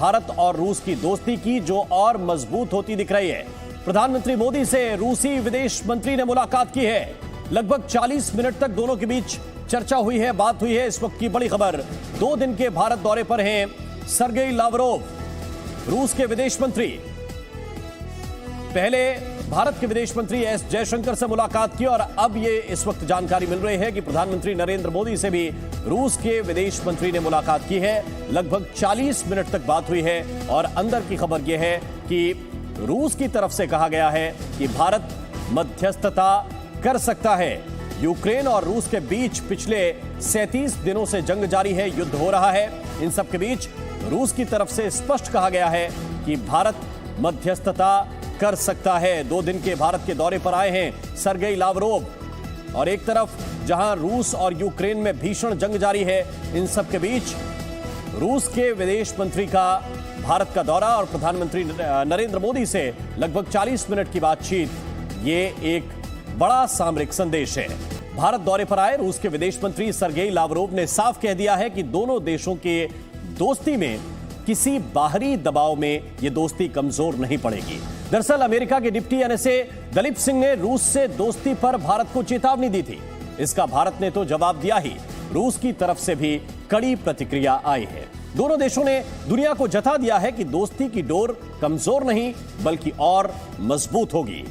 भारत और रूस की दोस्ती की जो और मजबूत होती दिख रही है। प्रधानमंत्री मोदी से रूसी विदेश मंत्री ने मुलाकात की है। लगभग 40 मिनट तक दोनों के बीच चर्चा हुई है, बात हुई है। इस वक्त की बड़ी खबर, 2 दिन के भारत दौरे पर हैं सर्गेई लावरोव, रूस के विदेश मंत्री। पहले भारत के विदेश मंत्री एस जयशंकर से मुलाकात की और अब ये इस वक्त जानकारी मिल रही है कि प्रधानमंत्री नरेंद्र मोदी से भी रूस के विदेश मंत्री ने मुलाकात की है। लगभग 40 मिनट तक बात हुई है और अंदर की खबर यह है कि रूस की तरफ से कहा गया है कि भारत मध्यस्थता कर सकता है। यूक्रेन और रूस के बीच पिछले 37 दिनों से जंग जारी है, युद्ध हो रहा है। इन सब के बीच रूस की तरफ से स्पष्ट कहा गया है कि भारत मध्यस्थता कर सकता है। 2 दिन के भारत के दौरे पर आए हैं सर्गेई लावरोव और एक तरफ जहां रूस और यूक्रेन में भीषण जंग जारी है, इन सब के बीच रूस के विदेश मंत्री का भारत का दौरा और प्रधानमंत्री नरेंद्र मोदी से लगभग 40 मिनट की बातचीत, ये एक बड़ा सामरिक संदेश है। भारत दौरे पर आए रूस के विदेश मंत्री सर्गेई लावरोव ने साफ कह दिया है कि दोनों देशों के दोस्ती में किसी बाहरी दबाव में यह दोस्ती कमजोर नहीं पड़ेगी। दरअसल अमेरिका के डिप्टी एनएसए दलीप सिंह ने रूस से दोस्ती पर भारत को चेतावनी दी थी। इसका भारत ने तो जवाब दिया ही, रूस की तरफ से भी कड़ी प्रतिक्रिया आई है। दोनों देशों ने दुनिया को जता दिया है कि दोस्ती की डोर कमजोर नहीं बल्कि और मजबूत होगी।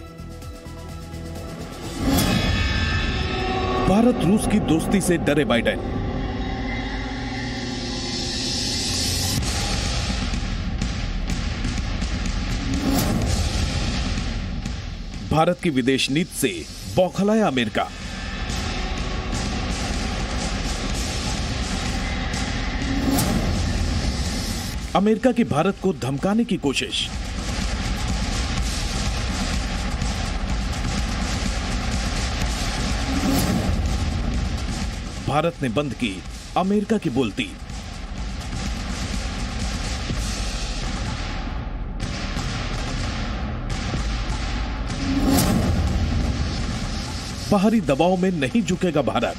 भारत रूस की दोस्ती से डरे बाइडेन। भारत की विदेश नीति से बौखलाया अमेरिका। अमेरिका की भारत को धमकाने की कोशिश। भारत ने बंद की अमेरिका की बोलती। बाहरी दबाव में नहीं झुकेगा भारत।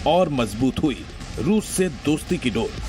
और मजबूत हुई रूस से दोस्ती की डोर।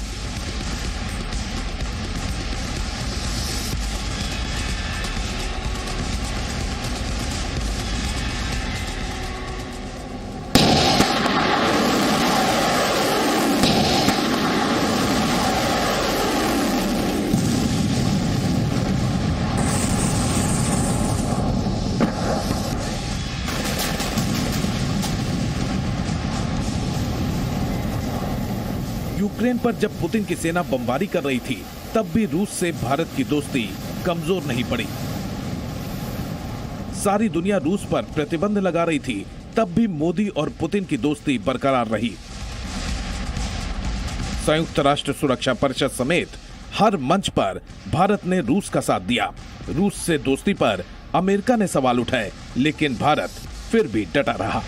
यूक्रेन पर जब पुतिन की सेना बमबारी कर रही थी, तब भी रूस से भारत की दोस्ती कमजोर नहीं पड़ी। सारी दुनिया रूस पर प्रतिबंध लगा रही थी, तब भी मोदी और पुतिन की दोस्ती बरकरार रही। संयुक्त राष्ट्र सुरक्षा परिषद समेत हर मंच पर भारत ने रूस का साथ दिया। रूस से दोस्ती पर अमेरिका ने सवाल उठाए, लेकिन भारत फिर भी डटा रहा।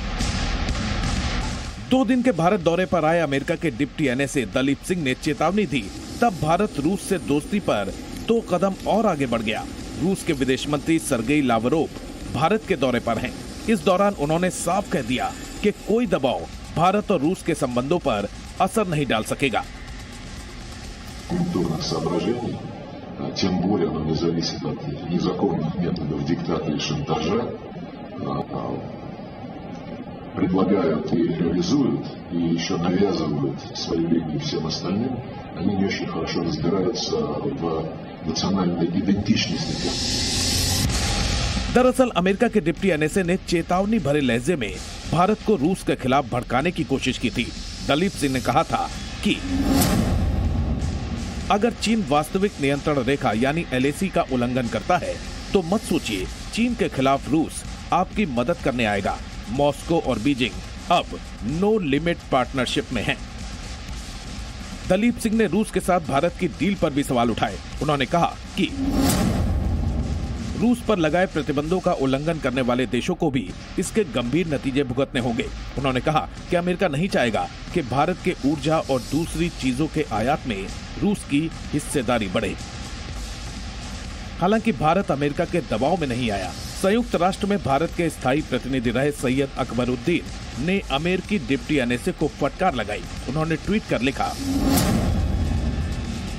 2 दिन के भारत दौरे पर आए अमेरिका के डिप्टी एनएसए दलीप सिंह ने चेतावनी दी। तब भारत रूस से दोस्ती पर 2 कदम और आगे बढ़ गया। रूस के विदेश मंत्री सर्गेई लावरोव भारत के दौरे पर हैं। इस दौरान उन्होंने साफ कह दिया कि कोई दबाव भारत और रूस के संबंधों पर असर नहीं डाल सकेगा। тем более оно не зависит от незаконных методов диктата и шантажа, предлагают и реализуют, и еще навязывают свою линию всем остальным, они не очень хорошо разбираются в национальной идентичности. दरअसल अमेरिका के डिप्टी एनएसए ने चेतावनी भरे लहजे में भारत को रूस के खिलाफ भड़काने की कोशिश की थी। दलीप सिंह ने कहा था कि अगर चीन वास्तविक नियंत्रण रेखा यानी एलएसी का उल्लंघन करता है तो मत सोचिए चीन के खिलाफ रूस आपकी मदद करने आएगा। मॉस्को और बीजिंग अब नो लिमिट पार्टनरशिप में हैं। दलीप सिंह ने रूस के साथ भारत की डील पर भी सवाल उठाए। उन्होंने कहा कि रूस पर लगाए प्रतिबंधों का उल्लंघन करने वाले देशों को भी इसके गंभीर नतीजे भुगतने होंगे। उन्होंने कहा कि अमेरिका नहीं चाहेगा कि भारत के ऊर्जा और दूसरी चीजों के आयात में रूस की हिस्सेदारी बढ़े। हालांकि भारत अमेरिका के दबाव में नहीं आया। संयुक्त राष्ट्र में भारत के स्थायी प्रतिनिधि रहे सैयद अकबरुद्दीन ने अमेरिकी डिप्टी एनएसए को फटकार लगाई। उन्होंने ट्वीट कर लिखा,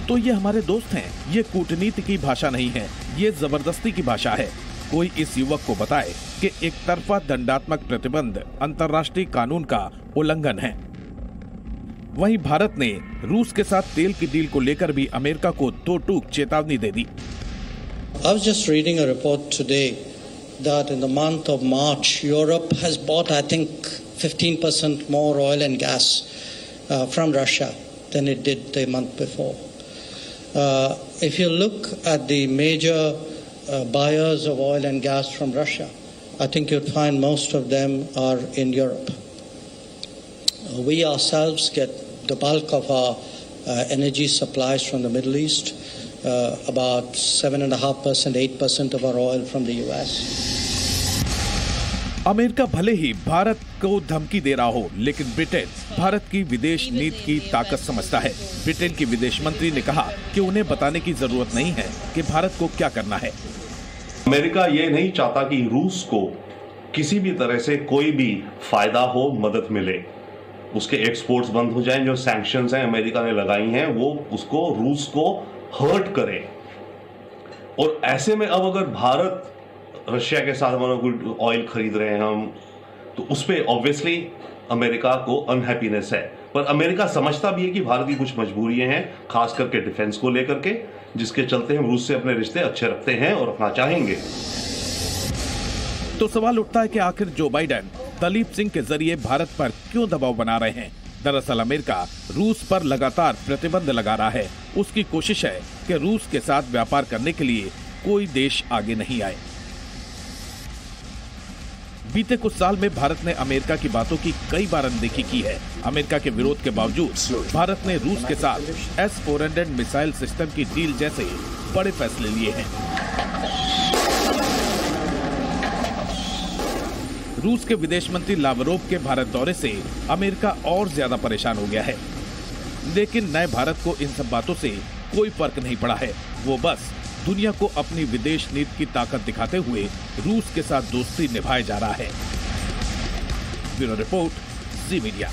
तो ये हमारे दोस्त हैं, ये कूटनीति की भाषा नहीं है, ये जबरदस्ती की भाषा है। कोई इस युवक को बताए कि एक तरफा दंडात्मक प्रतिबंध अंतर्राष्ट्रीय कानून का उल्लंघन है। वहीं भारत ने रूस के साथ तेल की डील को लेकर भी अमेरिका को दो टूक चेतावनी दे दी। I was just reading a report today that in the month of March, Europe has bought, I think, 15% more oil and gas from Russia than it did the month before. If you look at the major buyers of oil and gas from Russia, I think you'd find most of them are in Europe. We ourselves get the bulk of our energy supplies from the Middle East. About 7.5%, 8% of our oil from the US. America भले ही भारत को धमकी दे रहा हो, लेकिन Britain Bharat की विदेश नीति की ताकत समझता है। ब्रिटेन की विदेश मंत्री ने कहा कि उन्हें बताने की जरूरत नहीं है कि भारत को क्या करना है। अमेरिका ये नहीं चाहता कि रूस को किसी भी तरह से कोई भी फायदा हो, मदद मिले, उसके एक्सपोर्ट्स बंद हो जाएं। जो सैंक्शंस हैं अमेरिका ने लगाई हैं वो उसको, रूस को हर्ट करे। और ऐसे में अब अगर भारत रशिया के साथ हमारा ऑयल खरीद रहे हैं हम, तो उस पर ऑब्वियसली अमेरिका को अनहैप्पीनेस है। पर अमेरिका समझता भी है कि भारत की कुछ मजबूरियां हैं, खास करके डिफेंस को लेकर के, जिसके चलते हम रूस से अपने रिश्ते अच्छे रखते हैं और रखना चाहेंगे। तो सवाल उठता है कि आखिर जो बाइडेन दलीप सिंह के जरिए भारत पर क्यों दबाव बना रहे हैं। दरअसल अमेरिका रूस पर लगातार प्रतिबंध लगा रहा है। उसकी कोशिश है कि रूस के साथ व्यापार करने के लिए कोई देश आगे नहीं आए। बीते कुछ साल में भारत ने अमेरिका की बातों की कई बार अनदेखी की है। अमेरिका के विरोध के बावजूद भारत ने रूस के साथ S-400 मिसाइल सिस्टम की डील जैसे बड़े फैसले लिए हैं। रूस के विदेश मंत्री लावरोव के भारत दौरे से अमेरिका और ज्यादा परेशान हो गया है, लेकिन नए भारत को इन सब बातों से कोई फर्क नहीं पड़ा है। वो बस दुनिया को अपनी विदेश नीति की ताकत दिखाते हुए रूस के साथ दोस्ती निभाए जा रहा है। ब्यूरो रिपोर्ट, जी मीडिया।